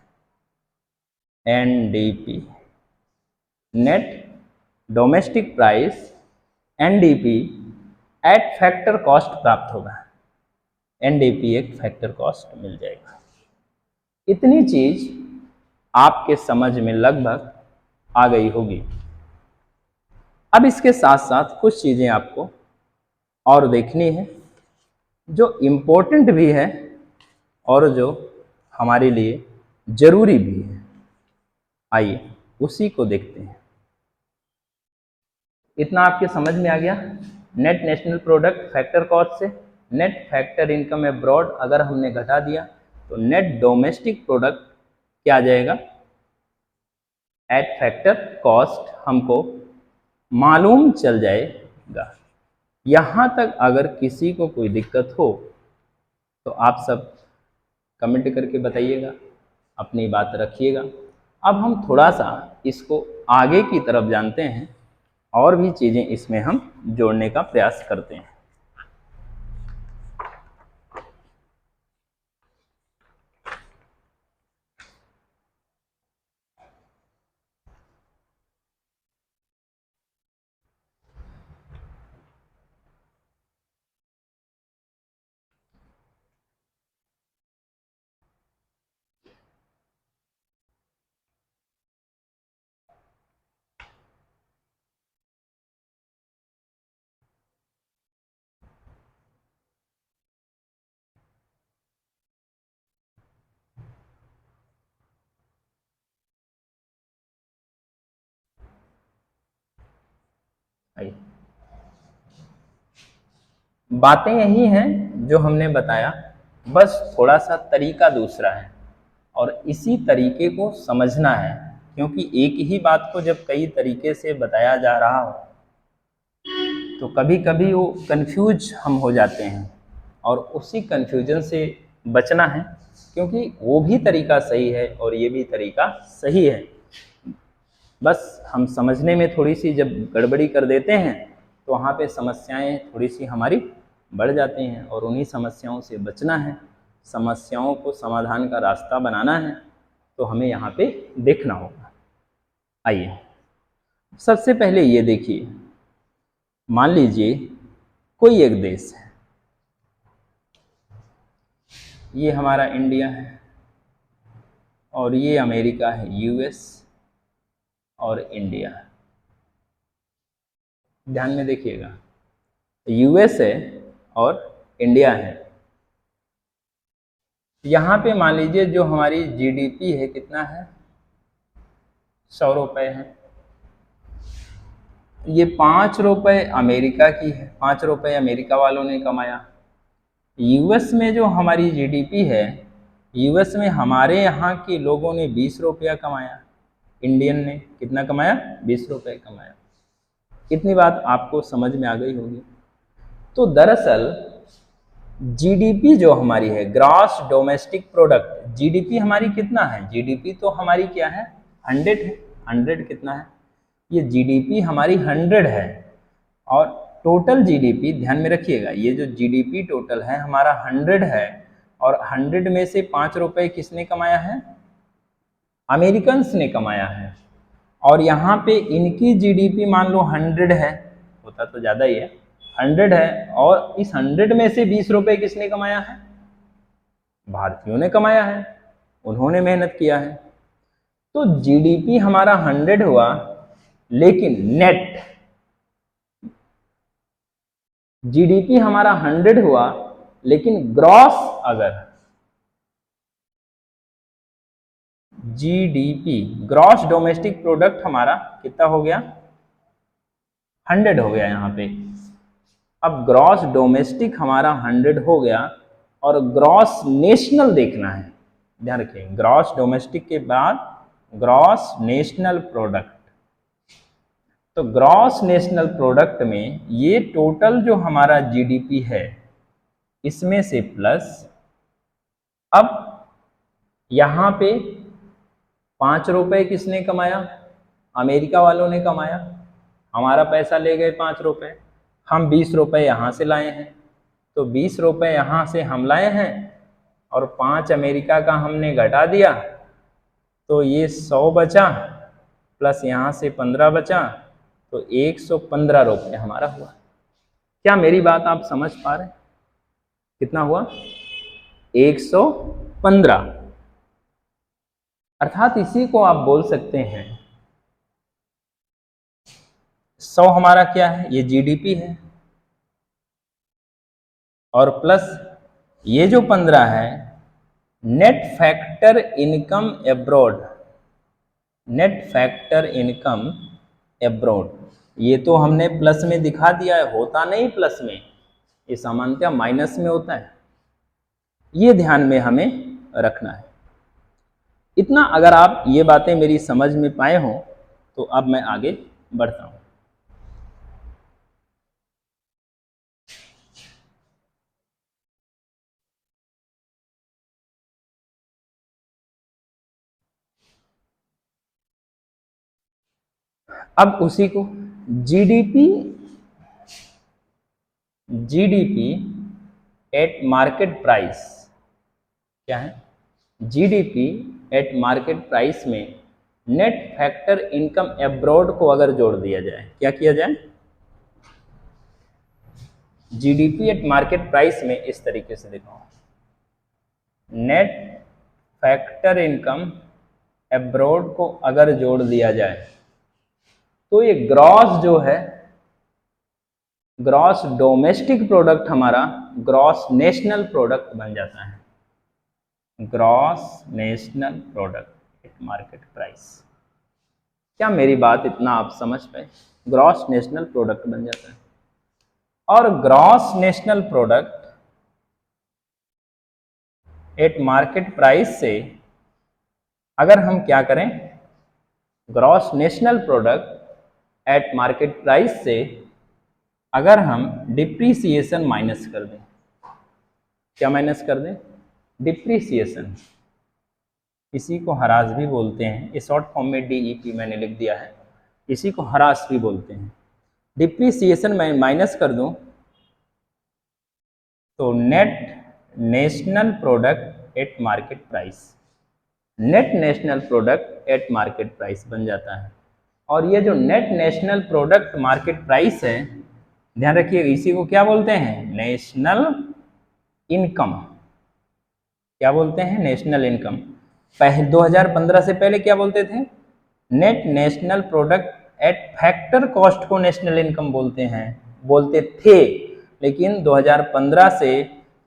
NDP, net domestic price NDP at factor cost प्राप्त होगा। एनडीपी एक फैक्टर कॉस्ट मिल जाएगा। इतनी चीज आपके समझ में लगभग आ गई होगी। अब इसके साथ साथ कुछ चीजें आपको और देखनी है जो इम्पोर्टेंट भी है और जो हमारे लिए जरूरी भी है। आइए उसी को देखते हैं। इतना आपके समझ में आ गया? Net national product factor cost से नेट फैक्टर इनकम एब्रॉड अगर हमने घटा दिया तो नेट डोमेस्टिक प्रोडक्ट क्या आ जाएगा? एट फैक्टर कॉस्ट हमको मालूम चल जाएगा। यहाँ तक अगर किसी को कोई दिक्कत हो तो आप सब कमेंट करके बताइएगा, अपनी बात रखिएगा। अब हम थोड़ा सा इसको आगे की तरफ जानते हैं और भी चीज़ें इसमें हम जोड़ने का प्रयास करते हैं। बातें यही हैं जो हमने बताया, बस थोड़ा सा तरीका दूसरा है और इसी तरीके को समझना है, क्योंकि एक ही बात को जब कई तरीके से बताया जा रहा हो तो कभी कभी वो कंफ्यूज हम हो जाते हैं और उसी कंफ्यूजन से बचना है, क्योंकि वो भी तरीका सही है और ये भी तरीका सही है। बस हम समझने में थोड़ी सी जब गड़बड़ी कर देते हैं तो वहाँ पे समस्याएं थोड़ी सी हमारी बढ़ जाती हैं और उन्हीं समस्याओं से बचना है, समस्याओं को समाधान का रास्ता बनाना है, तो हमें यहाँ पे देखना होगा। आइए सबसे पहले ये देखिए, मान लीजिए कोई एक देश है, ये हमारा इंडिया है और ये अमेरिका है, यूएस और इंडिया। ध्यान में देखिएगा, यूएस है और इंडिया है। यहाँ पे मान लीजिए जो हमारी जीडीपी है कितना है? 100 रुपये है। ये 5 रुपये अमेरिका की है, 5 रुपये अमेरिका वालों ने कमाया। यूएस में जो हमारी जीडीपी है, यूएस में हमारे यहाँ के लोगों ने 20 रुपया कमाया, इंडियन ने कितना कमाया? 20 रुपये कमाया। इतनी बात आपको समझ में आ गई होगी। तो दरअसल जीडीपी जो हमारी है, ग्रॉस डोमेस्टिक प्रोडक्ट, जीडीपी हमारी कितना है? जीडीपी तो हमारी क्या है? 100 है। 100 कितना है? ये जीडीपी हमारी 100 है और टोटल जीडीपी ध्यान में रखिएगा, ये जो जीडीपी टोटल है हमारा 100 है और 100 में से 5 रुपये किसने कमाया है? अमेरिकन्स ने कमाया है। और यहाँ पे इनकी जीडीपी मान लो 100 है, होता तो ज़्यादा ही है, 100 है और इस 100 में से 20 रुपये किसने कमाया है? भारतीयों ने कमाया है। उन्होंने मेहनत किया है। तो जीडीपी हमारा 100 हुआ, लेकिन नेट जीडीपी हमारा 100 हुआ, लेकिन ग्रॉस अगर जीडीपी ग्रॉस डोमेस्टिक प्रोडक्ट हमारा कितना हो गया, 100 हो गया यहाँ पे। अब ग्रॉस डोमेस्टिक हमारा 100 हो गया और ग्रॉस नेशनल देखना है, ध्यान रखिए, ग्रॉस डोमेस्टिक के बाद ग्रॉस नेशनल प्रोडक्ट। तो ग्रॉस नेशनल प्रोडक्ट में ये टोटल जो हमारा जीडीपी है इसमें से प्लस, अब यहाँ पे 5 रुपए किसने कमाया, अमेरिका वालों ने कमाया, हमारा पैसा ले गए 5 रुपए, हम 20 रुपए यहाँ से लाए हैं, तो 20 रुपए यहाँ से हम लाए हैं और 5 अमेरिका का हमने घटा दिया, तो ये 100 बचा, प्लस यहाँ से 15 बचा, तो 115 रुपये हमारा हुआ। क्या मेरी बात आप समझ पा रहे हैं? कितना हुआ, 115। अर्थात इसी को आप बोल सकते हैं 100 हमारा क्या है, ये जीडीपी है, और प्लस ये जो 15 है net factor income abroad, net factor income abroad. ये तो हमने प्लस में दिखा दिया है, होता नहीं प्लस में, ये सामान्यतः माइनस में होता है, ये ध्यान में हमें रखना है। इतना अगर आप ये बातें मेरी समझ में पाए हो तो अब मैं आगे बढ़ता हूं। अब उसी को जीडीपी एट मार्केट प्राइस, क्या है, जीडीपी एट मार्केट प्राइस में नेट फैक्टर इनकम एब्रॉड को अगर जोड़ दिया जाए, क्या किया जाए, जीडीपी एट मार्केट प्राइस में इस तरीके से देखो, नेट फैक्टर इनकम एब्रॉड को अगर जोड़ दिया जाए तो ये ग्रॉस जो है, ग्रॉस डोमेस्टिक प्रोडक्ट हमारा ग्रॉस नेशनल प्रोडक्ट बन जाता है, gross national product at market price. क्या मेरी बात इतना आप समझ पाए, ग्रॉस नेशनल प्रोडक्ट बन जाता है। और gross national product at market price से अगर हम क्या करें, gross national product at market price से अगर हम डिप्रीसिएशन माइनस कर दें, क्या माइनस कर दें, डिप्रीसिएशन, इसी को हरास भी बोलते हैं, ये शॉर्ट फॉर्म में डीईपी मैंने लिख दिया है, इसी को हरास भी बोलते हैं। डिप्रीसिएशन मैं माइनस कर दूं तो net national product at market price, net national product at market price बन जाता है। और ये जो net national product market price है, ध्यान रखिए इसी को क्या बोलते हैं, नेशनल इनकम, क्या बोलते हैं, नेशनल इनकम। पहले 2015 से पहले क्या बोलते थे, net national product at factor cost को नेशनल इनकम बोलते थे, लेकिन 2015 से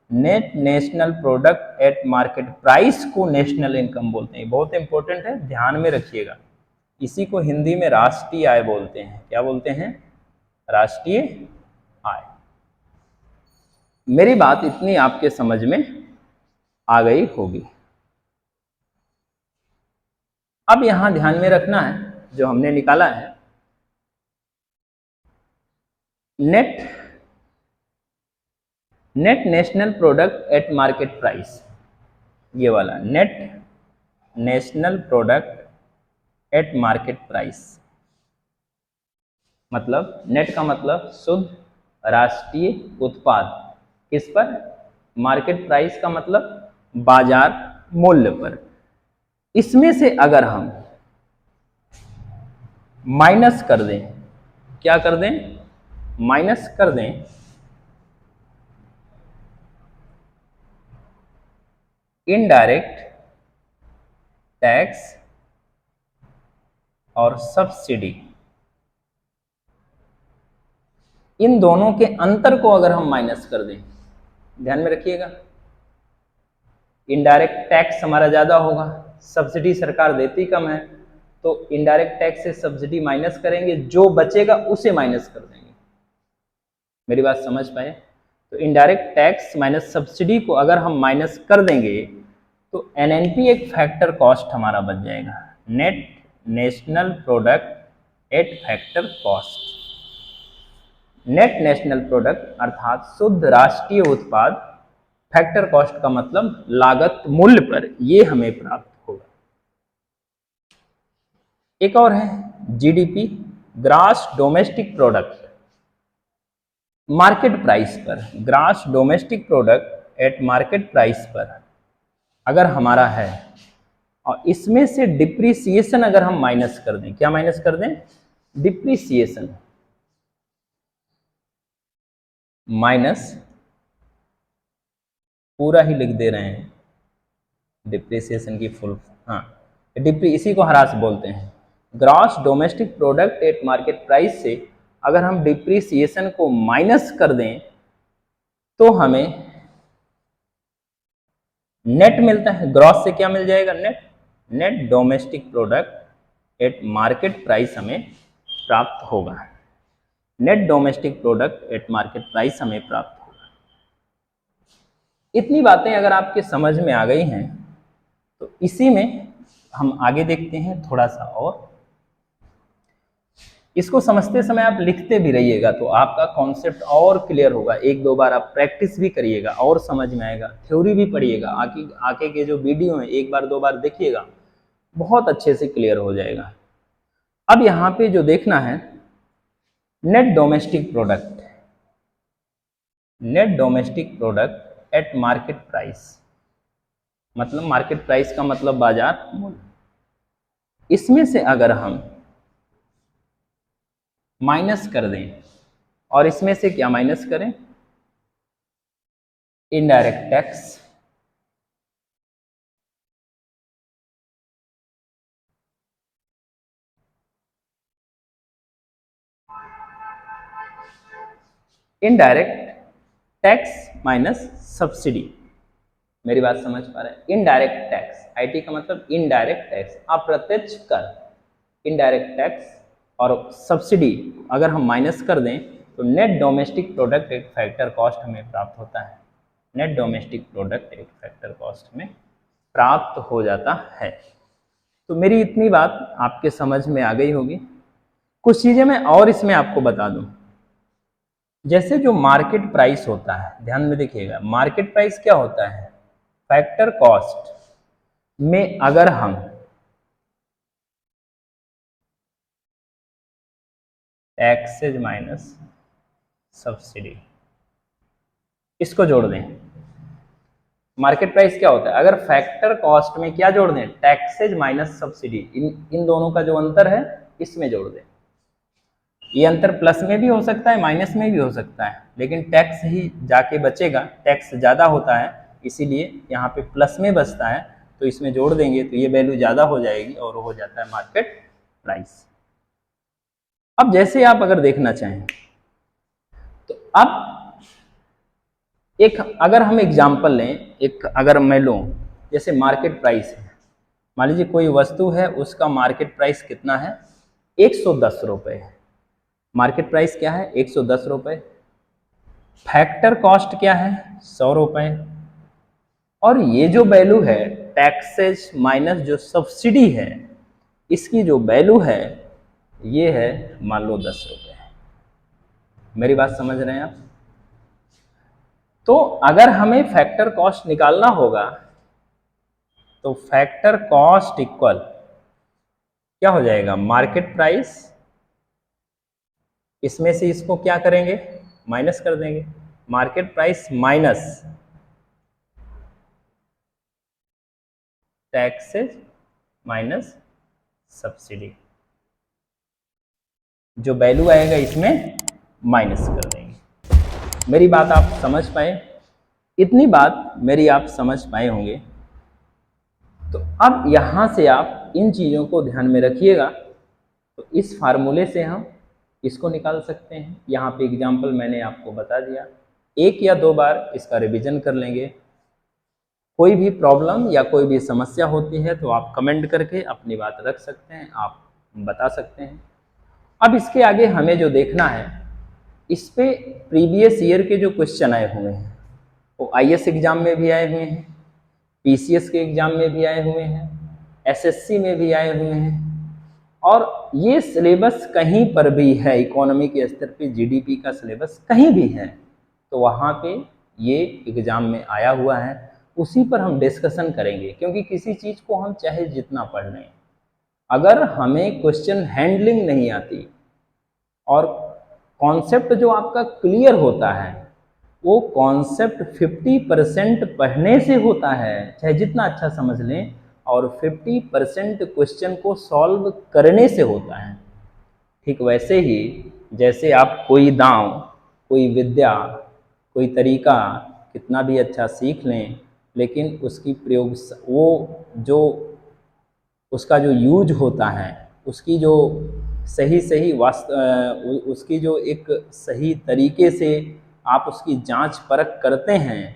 net national product at market price को नेशनल इनकम बोलते हैं। बहुत इंपॉर्टेंट है, ध्यान में रखिएगा। इसी को हिंदी में राष्ट्रीय आय बोलते हैं, क्या बोलते हैं, राष्ट्रीय आय। मेरी बात इतनी आपके समझ में आ गई होगी। अब यहां ध्यान में रखना है जो हमने निकाला है, net national product at market price, ये वाला net national product at market price, मतलब नेट का मतलब शुद्ध राष्ट्रीय उत्पाद, किस पर, मार्केट प्राइस का मतलब बाजार मूल्य पर। इसमें से अगर हम माइनस कर दें, क्या कर दें, माइनस कर दें इनडायरेक्ट टैक्स और सब्सिडी, इन दोनों के अंतर को अगर हम माइनस कर दें, ध्यान में रखिएगा, इनडायरेक्ट टैक्स हमारा ज्यादा होगा, सब्सिडी सरकार देती कम है, तो इनडायरेक्ट टैक्स से सब्सिडी माइनस करेंगे, जो बचेगा उसे माइनस कर देंगे। मेरी बात समझ पाए? तो इनडायरेक्ट टैक्स माइनस सब्सिडी को अगर हम माइनस कर देंगे तो एनएनपी एक फैक्टर कॉस्ट हमारा बच जाएगा, net national product at factor cost. Net national product अर्थात शुद्ध राष्ट्रीय उत्पाद, फैक्टर कॉस्ट का मतलब लागत मूल्य पर, ये हमें प्राप्त होगा। एक और है GDP, gross domestic product, market price पर, gross domestic product at market price पर अगर हमारा है, और इसमें से डिप्रिसिएशन अगर हम माइनस कर दें, क्या माइनस कर दें? डिप्रिसिएशन माइनस, पूरा ही लिख दे रहे हैं डिप्रिसिएशन की फुल, हाँ इसी को ह्रास बोलते हैं। Gross domestic product at market price से अगर हम डिप्रिसिएशन को माइनस कर दें तो हमें नेट मिलता है। ग्रॉस से क्या मिल जाएगा? Net. Net domestic product at market price हमें प्राप्त होगा। Net domestic product at market price हमें प्राप्त होगा। इतनी बातें अगर आपके समझ में आ गई हैं तो इसी में हम आगे देखते हैं थोड़ा सा, और इसको समझते समय आप लिखते भी रहिएगा तो आपका कॉन्सेप्ट और क्लियर होगा। एक दो बार आप प्रैक्टिस भी करिएगा और समझ में आएगा। थ्योरी भी पढ़िएगा, आगे के जो वीडियो हैं एक बार दो बार देखिएगा, बहुत अच्छे से क्लियर हो जाएगा। अब यहाँ पे जो देखना है, net domestic product, net domestic product at market price, मतलब मार्केट प्राइस का मतलब बाजार मूल्य। इसमें से अगर हम माइनस कर दें, और इसमें से क्या माइनस करें? Indirect tax, indirect tax minus subsidy. मेरी बात समझ पा रहे हैं? इनडायरेक्ट टैक्स, आईटी का मतलब इनडायरेक्ट टैक्स, अप्रत्यक्ष कर, इनडायरेक्ट टैक्स और सब्सिडी अगर हम माइनस कर दें तो नेट डोमेस्टिक प्रोडक्ट एक फैक्टर कॉस्ट हमें प्राप्त होता है। नेट डोमेस्टिक प्रोडक्ट एक फैक्टर कॉस्ट में प्राप्त हो जाता है। तो मेरी इतनी बात आपके समझ में आ गई होगी। कुछ चीज़ें मैं और इसमें आपको बता दूं, जैसे जो मार्केट प्राइस होता है, ध्यान में देखिएगा, मार्केट प्राइस क्या होता है? फैक्टर कॉस्ट में अगर हम टैक्सेज माइनस सब्सिडी इसको जोड़ दें, मार्केट प्राइस क्या होता है? अगर फैक्टर कॉस्ट में क्या जोड़ दें? टैक्सेज माइनस सब्सिडी, इन दोनों का जो अंतर है इसमें जोड़ दें। ये अंतर प्लस में भी हो सकता है, माइनस में भी हो सकता है, लेकिन टैक्स ही जाके बचेगा, टैक्स ज़्यादा होता है इसीलिए यहाँ पे प्लस में बचता है, तो इसमें जोड़ देंगे तो ये वैल्यू ज़्यादा हो जाएगी और हो जाता है मार्केट प्राइस। अब जैसे आप अगर देखना चाहें तो अब एक अगर हम एग्जाम्पल लें, एक अगर मैं लूँ, जैसे मार्केट प्राइस है, मान लीजिए कोई वस्तु है उसका मार्केट प्राइस कितना है? 110 रुपये है। मार्केट प्राइस क्या है? 110 रुपये। फैक्टर कॉस्ट क्या है? 100 रुपये। और ये जो वैल्यू है टैक्सेस माइनस जो सब्सिडी है, इसकी जो वैल्यू है ये है मान लो 10 रुपये। मेरी बात समझ रहे हैं आप? तो अगर हमें फैक्टर कॉस्ट निकालना होगा तो फैक्टर कॉस्ट इक्वल क्या हो जाएगा? मार्केट प्राइस, इसमें से इसको क्या करेंगे? माइनस कर देंगे। Market price minus taxes minus subsidy, जो वैल्यू आएगा इसमें माइनस कर देंगे। मेरी बात आप समझ पाए? इतनी बात मेरी आप समझ पाए होंगे। तो अब यहाँ से आप इन चीज़ों को ध्यान में रखिएगा। तो इस फार्मूले से हम इसको निकाल सकते हैं। यहाँ पे एग्जाम्पल मैंने आपको बता दिया, 1 या 2 बार इसका रिवीजन कर लेंगे। कोई भी प्रॉब्लम या कोई भी समस्या होती है तो आप कमेंट करके अपनी बात रख सकते हैं, आप बता सकते हैं। अब इसके आगे हमें जो देखना है, इस पे प्रीवियस ईयर के जो क्वेश्चन आए हुए हैं वो IAS एग्जाम में भी आए हुए हैं, PCS के एग्जाम में भी आए हुए हैं, SSC में भी आए हुए हैं, और ये सिलेबस कहीं पर भी है, इकोनॉमी के स्तर पे GDP का सिलेबस कहीं भी है तो वहाँ पे ये एग्जाम में आया हुआ है, उसी पर हम डिस्कशन करेंगे। क्योंकि किसी चीज़ को हम चाहे जितना पढ़ लें, अगर हमें क्वेश्चन हैंडलिंग नहीं आती और कॉन्सेप्ट जो आपका क्लियर होता है, वो कॉन्सेप्ट 50% पढ़ने से होता है, चाहे जितना अच्छा समझ लें, और 50% क्वेश्चन को सॉल्व करने से होता है। ठीक वैसे ही जैसे आप कोई दांव, कोई विद्या, कोई तरीका कितना भी अच्छा सीख लें, लेकिन उसकी प्रयोग वो जो उसका जो यूज होता है, उसकी जो सही उसकी जो एक सही तरीके से आप उसकी जांच परख करते हैं,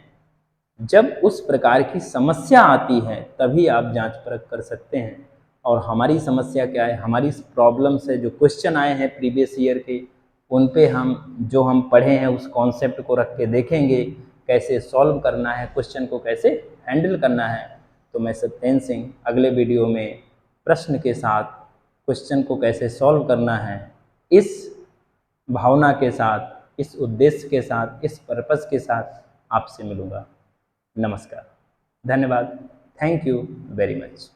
जब उस प्रकार की समस्या आती है तभी आप जांच परख कर सकते हैं। और हमारी समस्या क्या है, हमारी इस प्रॉब्लम से जो क्वेश्चन आए हैं प्रीवियस ईयर के, उन पे हम जो हम पढ़े हैं उस कॉन्सेप्ट को रख के देखेंगे कैसे सॉल्व करना है, क्वेश्चन को कैसे हैंडल करना है। तो मैं सत्येंद्र सिंह अगले वीडियो में प्रश्न के साथ क्वेश्चन को कैसे सॉल्व करना है, इस भावना के साथ, इस उद्देश्य के साथ, इस पर्पस के साथ आपसे मिलूँगा। नमस्कार, धन्यवाद, थैंक यू वेरी मच।